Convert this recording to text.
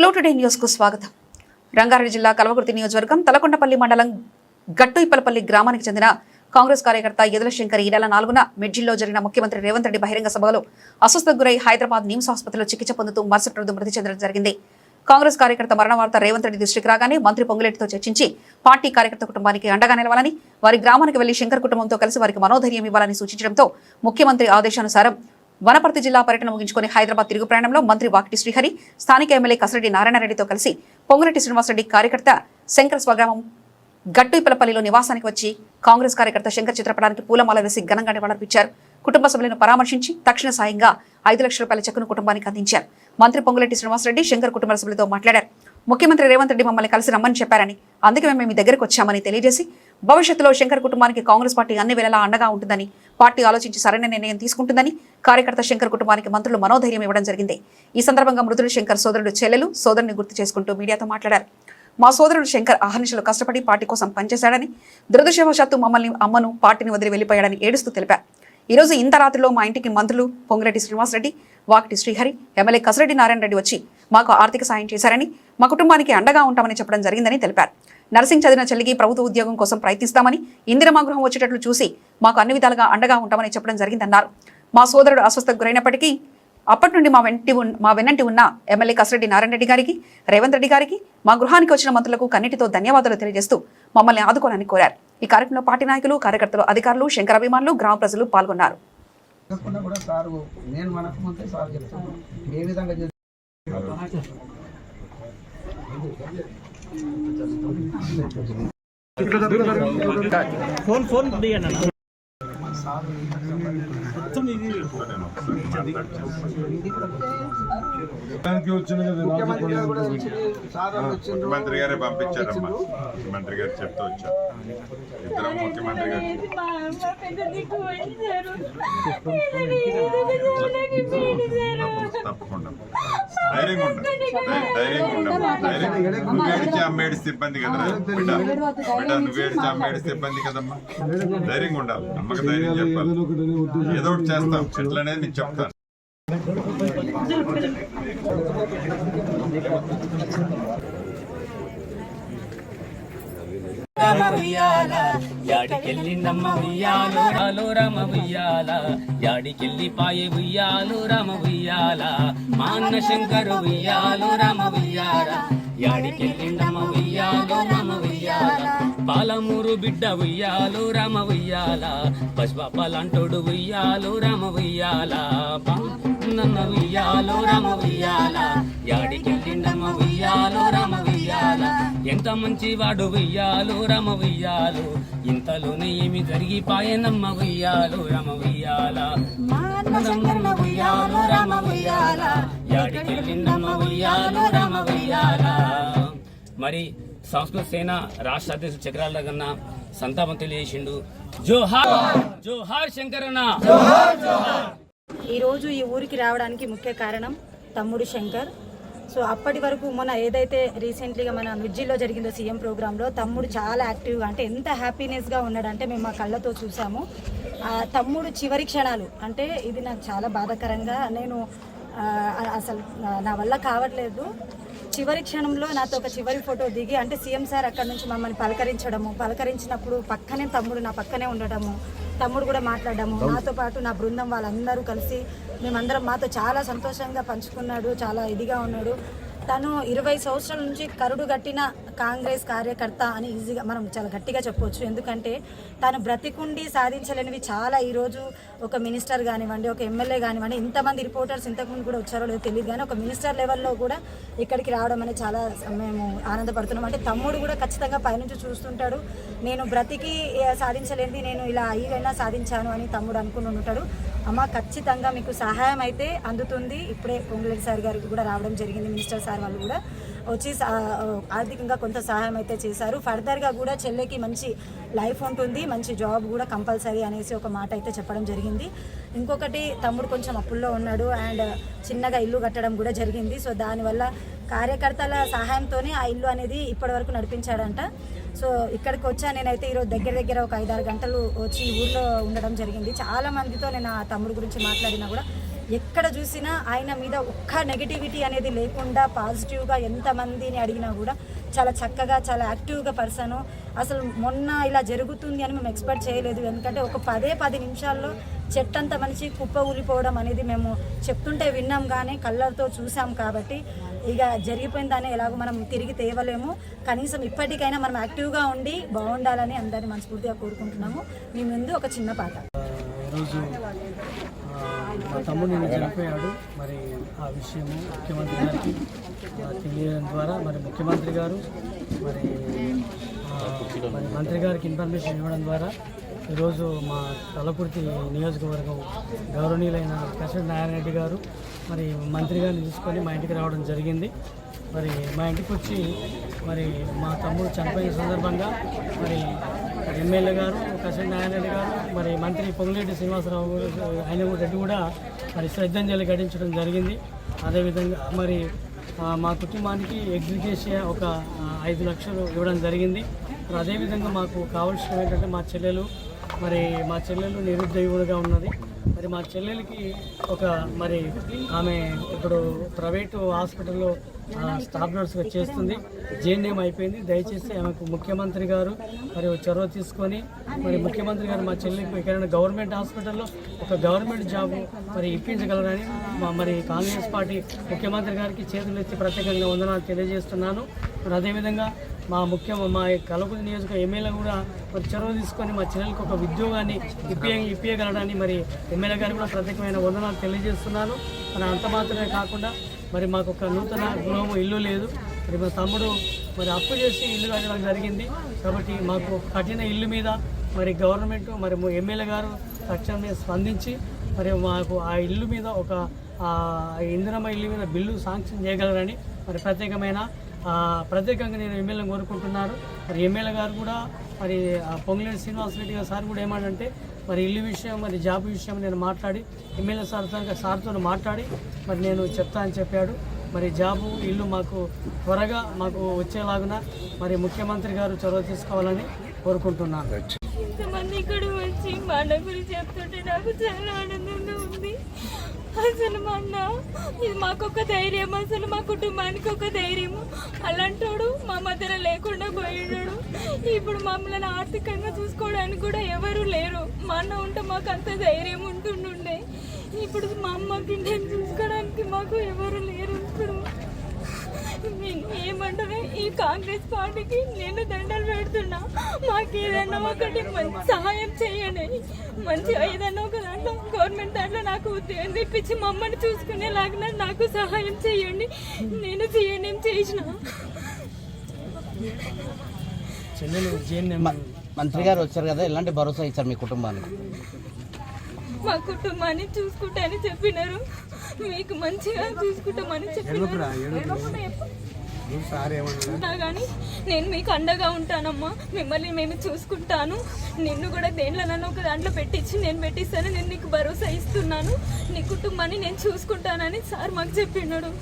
Clue today news కు స్వాగతం. రంగారెడ్డి జిల్లా కల్వకుర్తి నియోజకవర్గం తలకొండపల్లి మండలం గట్టుఇప్పలపల్లి గ్రామానికి చెందిన కాంగ్రెస్ కార్యకర్త యదుల శంకర్ ఈ నెల 4న మిడ్జిల్లో జరిగిన ముఖ్యమంత్రి రేవంత్ రెడ్డి బహిరంగ సభలో అస్వస్థకు గురై హైదరాబాద్ నిమ్స్ ఆసుపత్రిలో చికిత్స పొందుతూ మరుసటి రోజు మృతి చెందడం జరిగింది. కాంగ్రెస్ కార్యకర్త మరణ వార్త రేవంత్ రెడ్డి దృష్టికి రాగానే మంత్రి పొంగులేటితో చర్చించి పార్టీ కార్యకర్త కుటుంబానికి అండగా నిలవాలని, వారి గ్రామానికి వెళ్లి శంకర్ కుటుంబంతో కలిసి వారికి మనోధైర్యం ఇవ్వాలని సూచించడంతో ముఖ్యమంత్రి ఆదేశానుసారం వనపర్తి జిల్లా పర్యటన ముగించుకుని హైదరాబాద్ తిరుగు ప్రయాణంలో మంత్రి వాకిటి శ్రీహరి, స్థానిక ఎమ్మెల్యే కసిరెడ్డి నారాయణరెడ్డితో కలిసి పొంగులేటి శ్రీనివాసరెడ్డి కార్యకర్త శంకర్ స్వగ్రామం గట్టుఇప్పలపల్లిలో నివాసానికి వచ్చి కాంగ్రెస్ కార్యకర్త శంకర్ చిత్రపటానికి పూలమాల వేసి ఘనంగా నివాళులర్పించారు. కుటుంబ సభ్యులను పరామర్శించి తక్షణ సాయంగా 5 లక్షల రూపాయల చెక్కును కుటుంబానికి అందించారు. మంత్రి పొంగులేటి శ్రీనివాసరెడ్డి శంకర్ కుటుంబ సభ్యులతో మాట్లాడారు. ముఖ్యమంత్రి రేవంత్ రెడ్డి మమ్మల్ని కలిసి రమ్మని చెప్పారని, అందుకే మేము మీ దగ్గరకు వచ్చామని తెలియజేసి భవిష్యత్తులో శంకర్ కుటుంబానికి కాంగ్రెస్ పార్టీ అన్ని వేళలా అండగా ఉంటుందని, పార్టీ ఆలోచించి సరైన నిర్ణయం తీసుకుంటుందని కార్యకర్త శంకర్ కుటుంబానికి మంత్రులు మనోధైర్యం ఇవ్వడం జరిగింది. ఈ సందర్భంగా మృతుడు శంకర్ సోదరుడు చెల్లెలు సోదరుని గుర్తు చేసుకుంటూ మీడియాతో మాట్లాడారు. మా సోదరుడు శంకర్ అహర్నిశలు కష్టపడి పార్టీ కోసం పనిచేశాడని, దురదృష్టవశాత్తు మమ్మల్ని అమ్మను పార్టీని వదిలి వెళ్లిపోయాడని ఏడుస్తూ తెలిపారు. ఈ రోజు ఇంత రాత్రిలో మా ఇంటికి మంత్రులు పొంగులేటి శ్రీనివాసరెడ్డి, వాకిటి శ్రీహరి, ఎమ్మెల్యే కసిరెడ్డి నారాయణరెడ్డి వచ్చి మాకు ఆర్థిక సాయం చేశారని, మా కుటుంబానికి అండగా ఉంటామని చెప్పడం జరిగిందని తెలిపారు. నర్సింగ్ చదివిన చెల్లికి ప్రభుత్వ ఉద్యోగం కోసం ప్రయత్నిస్తామని, ఇందిరమ్మ గృహం వచ్చేటట్లు చూసి మాకు అన్ని విధాలుగా అండగా ఉంటామని చెప్పడం జరిగిందన్నారు. మా సోదరుడు అస్వస్థకు గురైనప్పటికీ అప్పటి నుండి మా వెన్నంటి ఉన్న ఎమ్మెల్యే కసిరెడ్డి నారాయణరెడ్డి గారికి, రేవంత్ రెడ్డి గారికి, మా గృహానికి వచ్చిన మంత్రులకు కన్నిటితో ధన్యవాదాలు తెలియజేస్తూ మమ్మల్ని ఆదుకోవాలని కోరారు. ఈ కార్యక్రమంలో పార్టీ నాయకులు, కార్యకర్తలు, అధికారులు, శంకర్ అభిమానులు, గ్రామ ప్రజలు పాల్గొన్నారు. ముఖ్యమంత్రి గారే పంపించారమ్మా. ముఖ్యమంత్రి గారు చెప్తూ వచ్చారు. ఇద్దరం ముఖ్యమంత్రి గారు తప్పకుండా ధైర్యంగా ఉండమ్మా. నువ్వేడిచి అమ్మేడిస్తే ఇబ్బంది కదరా బిడ్డ, నువ్వేడిచి అమ్మేడిస్తే ఇబ్బంది కదమ్మా. ధైర్యంగా ఉండాలి, అమ్మకి ధైర్యం చెప్పాలి. ఏదో ఒకటి చేస్తాం, ఎట్లనేది నేను చెప్తాను. యాడికెళ్ళిందమ్మ ఉయ్యాలో రాలో రామ ఉయ్యాల, యాడికెళ్ళి పాయే ఉయ్యాలో రామ ఉయ్యాల, మా అన్న శంకరు ఉయ్యాలో రామ ఉయ్యాల, యాడికెళ్ళిందమ్మ ఉయ్యాలో రామ ఉయ్యాల, పాలమూరు బిడ్డ ఉయ్యాలో రామ ఉయ్యాల, పశుపాలంటోడు ఉయ్యాలో రామ ఉయ్యాల, నన్న ఉయ్యాలో రామ ఉయ్యాల, యాడికెళ్ళిందమ్మ ఉయ్యాలో రామ ఉయ్యాల, ఎంత మంచి వాడు ఉయ్యాలో రామ ఉయ్యాలు, ఇంతలోనే ఏమి జరిగిపాయనమ్మ ఉయ్యాలు రామ ఉయ్యాల, ఉయ్యాలో రామ ఉయ్యాల, యాడికెళ్ళిందమ్మ ఉయ్యాలో రామ ఉయ్యాల. మరి సంస్కృత సేన రాష్ట్ర అధ్యక్షుడు చక్రాల దగ్గర సంతాపం తెలియజేసిండు. జోహార్ జోహార్ శంకరన్న. ఈరోజు ఈ ఊరికి రావడానికి ముఖ్య కారణం తమ్ముడు శంకర్. సో అప్పటి వరకు మొన్న ఏదైతే రీసెంట్లీగా మన మిర్జిల్లో జరిగిందో సీఎం ప్రోగ్రాంలో తమ్ముడు చాలా యాక్టివ్గా, అంటే ఎంత హ్యాపీనెస్గా ఉన్నాడంటే మేము మా కళ్ళతో చూసాము. తమ్ముడు చివరి క్షణాలు అంటే ఇది నాకు చాలా బాధాకరంగా, నేను అసలు నా వల్ల కావట్లేదు. చివరి క్షణంలో నాతో ఒక చివరి ఫోటో దిగి, అంటే సీఎం సార్ అక్కడ నుంచి మమ్మల్ని పలకరించినప్పుడు పక్కనే తమ్ముడు నా పక్కనే ఉండడము, తమ్ముడు కూడా మాట్లాడము, నాతో పాటు నా బృందం వాళ్ళందరూ కలిసి మేమందరం మాతో చాలా సంతోషంగా పంచుకున్నాడు, చాలా ఇదిగా ఉన్నాడు. తను 20 సంవత్సరాల నుంచి కరుడు గట్టిన కాంగ్రెస్ కార్యకర్త అని ఈజీగా మనం చాలా గట్టిగా చెప్పవచ్చు. ఎందుకంటే తను బ్రతికుండి సాధించలేనివి చాలా. ఈరోజు ఒక మినిస్టర్ కానివ్వండి, ఒక ఎమ్మెల్యే కానివ్వండి, ఇంతమంది రిపోర్టర్స్ ఇంతకుముందు కూడా వచ్చారో లేదో తెలియదు, కానీ ఒక మినిస్టర్ లెవెల్లో కూడా ఇక్కడికి రావడం అనేది చాలా మేము ఆనందపడుతున్నాం. అంటే తమ్ముడు కూడా ఖచ్చితంగా పైనుంచి చూస్తుంటాడు, నేను బ్రతికి సాధించలేనిది నేను ఇలా అయినా సాధించాను అని తమ్ముడు అనుకుని ఉంటాడు. అమ్మ ఖచ్చితంగా మీకు సహాయం అయితే అందుతుంది. ఇప్పుడే పొంగులేటి సార్ గారికి కూడా రావడం జరిగింది, మినిస్టర్ సార్ వాళ్ళు కూడా వచ్చి ఆర్థికంగా కొంత సహాయం అయితే చేశారు. ఫర్దర్గా కూడా చెల్లెకి మంచి లైఫ్ ఉంటుంది, మంచి జాబ్ కూడా కంపల్సరీ అనేసి ఒక మాట అయితే చెప్పడం జరిగింది. ఇంకొకటి తమ్ముడు కొంచెం అప్పుల్లో ఉన్నాడు అండ్ చిన్నగా ఇల్లు కట్టడం కూడా జరిగింది. సో దానివల్ల కార్యకర్తల సహాయంతోనే ఆ ఇల్లు అనేది ఇప్పటి వరకు నడిపించాడంట. సో ఇక్కడికి వచ్చా నేనైతే ఈరోజు దగ్గర ఒక 5-6 గంటలు వచ్చి ఊళ్ళో ఉండడం జరిగింది. చాలా మందితో నేను ఆ తమ్ముడు గురించి మాట్లాడినా కూడా ఎక్కడ చూసినా ఆయన మీద ఒక్క నెగిటివిటీ అనేది లేకుండా పాజిటివ్గా ఎంతమందిని అడిగినా కూడా చాలా చక్కగా చాలా యాక్టివ్గా పర్సన్. అసలు మొన్న ఇలా జరుగుతుంది అని మేము ఎక్స్పెక్ట్ చేయలేదు. ఎందుకంటే ఒక 10 నిమిషాల్లో చెట్టంత మనిషి కుప్ప ఊలిపోవడం అనేది మేము చెప్తుంటే విన్నాం కానీ కళ్ళతో చూసాం కాబట్టి ఇక జరిగిపోయిందని ఎలాగో మనం తిరిగి తేవలేము. కనీసం ఇప్పటికైనా మనం యాక్టివ్గా ఉండి బాగుండాలని అందరినీ మనస్ఫూర్తిగా కోరుకుంటున్నాము. మీ ముందు ఒక చిన్న పాట. ఈరోజు మా తమ్ముడు నిన్న చనిపోయాడు. మరి ఆ విషయము ముఖ్యమంత్రి గారికి తెలియడం ద్వారా మరి ముఖ్యమంత్రి గారు మరి మంత్రి గారికి ఇన్ఫర్మేషన్ ఇవ్వడం ద్వారా ఈరోజు మా కలకుర్తి నియోజకవర్గం గౌరవనీయులైన కసిరెడ్డి నారాయణ రెడ్డి గారు మరి మంత్రి గారిని తీసుకొని మా ఇంటికి రావడం జరిగింది. మరి మా ఇంటికి వచ్చి మరి మా తమ్ముడు చనిపోయిన సందర్భంగా మరి ఎమ్మెల్యే గారు కసిరెడ్డి నారాయణ రెడ్డి గారు మరి మంత్రి పొంగులేటి శ్రీనివాసరావు ఆయన రెడ్డి కూడా మరి శ్రద్ధాంజలి ఘటించడం జరిగింది. అదేవిధంగా మరి మా కుటుంబానికి ఎగ్జిక్యూషన్ ఒక 5 లక్షలు ఇవ్వడం జరిగింది. మరి అదేవిధంగా మాకు కావాల్సిన ఏంటంటే మా చెల్లెలు నిరుద్యోగులుగా ఉన్నది. మరి మా చెల్లెలకి ఒక మరి ఆమె ఇప్పుడు ప్రైవేటు హాస్పిటల్లో స్టాఫ్ నర్స్గా చేస్తుంది. జేఎన్ఎం అయిపోయింది. దయచేసి ఆమెకు ముఖ్యమంత్రి గారు మరి చొరవ తీసుకొని మరి ముఖ్యమంత్రి గారు మా చెల్లెలకు ఎక్కడైనా గవర్నమెంట్ హాస్పిటల్లో ఒక గవర్నమెంట్ జాబ్ మరి ఇప్పించగలరని మరి కాంగ్రెస్ పార్టీ ముఖ్యమంత్రి గారికి చేతులెత్తి ప్రత్యేకంగా వందనాలు తెలియజేస్తున్నాను. మరి అదేవిధంగా మా కలకుర్తి నియోజక ఎమ్మెల్యే కూడా మరి చొరవ తీసుకొని మా చెల్లెలకు ఒక ఉద్యోగాన్ని ఇప్పించగలడని మరి ఎమ్మెల్యే గారు కూడా ప్రత్యేకమైన వందనాలు తెలియజేస్తున్నాను. మరి అంత మాత్రమే కాకుండా మరి మాకు ఒక నూతన గృహము ఇల్లు లేదు. మరి మా తమ్ముడు మరి అప్పు చేసి ఇల్లు కట్టడం జరిగింది. కాబట్టి మాకు కట్టిన ఇల్లు మీద మరి గవర్నమెంట్ మరి ఎమ్మెల్యే గారు తక్షణమే స్పందించి మరి మాకు ఆ ఇల్లు మీద ఒక ఇందిరమ్మ ఇల్లు మీద బిల్లు శాంక్షన్ చేయగలరని మరి ప్రత్యేకంగా నేను ఎమ్మెల్యేని కోరుకుంటున్నాను. మరి ఎమ్మెల్యే గారు కూడా మరి పొంగులేటి శ్రీనివాసరెడ్డి గారు సార్ కూడా ఏమంటే మరి ఇల్లు విషయం మరి జాబ్ విషయం నేను మాట్లాడి ఎమ్మెల్యే సార్తో మాట్లాడి మరి నేను చెప్తా అని చెప్పాడు. మరి జాబు ఇల్లు మాకు త్వరగా మాకు వచ్చేలాగున మరి ముఖ్యమంత్రి గారు చొరవ తీసుకోవాలని కోరుకుంటున్నాను. ఇంతమంది ఇక్కడ వచ్చి మా అన్న గురించి చెప్తుంటే నాకు చాలా ఆనందంగా ఉంది. అసలు మా అన్న ఇది మాకొక ధైర్యం, అసలు మా కుటుంబానికి ఒక ధైర్యము. అలాంటోడు మా మధ్యలో లేకుండా పోయినాడు. ఇప్పుడు మమ్మల్ని ఆర్థికంగా చూసుకోవడానికి కూడా ఎవరు లేరు. మా అన్న ఉంటే మాకు అంత ధైర్యం ఉంటుండే. ఇప్పుడు మా అమ్మకి నేను చూసుకోవడానికి మాకు ఎవరు లేరు. ఇప్పుడు ఏమంటారు, ఈ కాంగ్రెస్ పార్టీకి నేను దండలు పెడుతున్నా. మాకు ఏదైనా ఒకటి సహాయం చేయండి. మంచిగా ఏదైనా ఒక దాంట్లో గవర్నమెంట్ దాంట్లో నాకు ఉద్యోగం తెప్పించి మా అమ్మని చూసుకునేలాగా నాకు సహాయం చేయండి. నేను చేయడం చేసిన. మంత్రి గారు వచ్చారు కదా, ఎలాంటి భరోసా ఇచ్చారు మీ కుటుంబానికి? మా కుటుంబాన్ని చూసుకుంటానని చెప్పినారు. మీకు మంచిగా చూసుకుంటామని చెప్పినారు. కానీ నేను మీకు అండగా ఉంటానమ్మా. మిమ్మల్ని మేము చూసుకుంటాను. నిన్ను కూడా దేంట్లోనన్నా ఒక దాంట్లో నేను పెట్టిస్తాను. నేను నీకు భరోసా ఇస్తున్నాను. నీ కుటుంబాన్ని నేను చూసుకుంటానని సార్ మాకు చెప్పినాడు.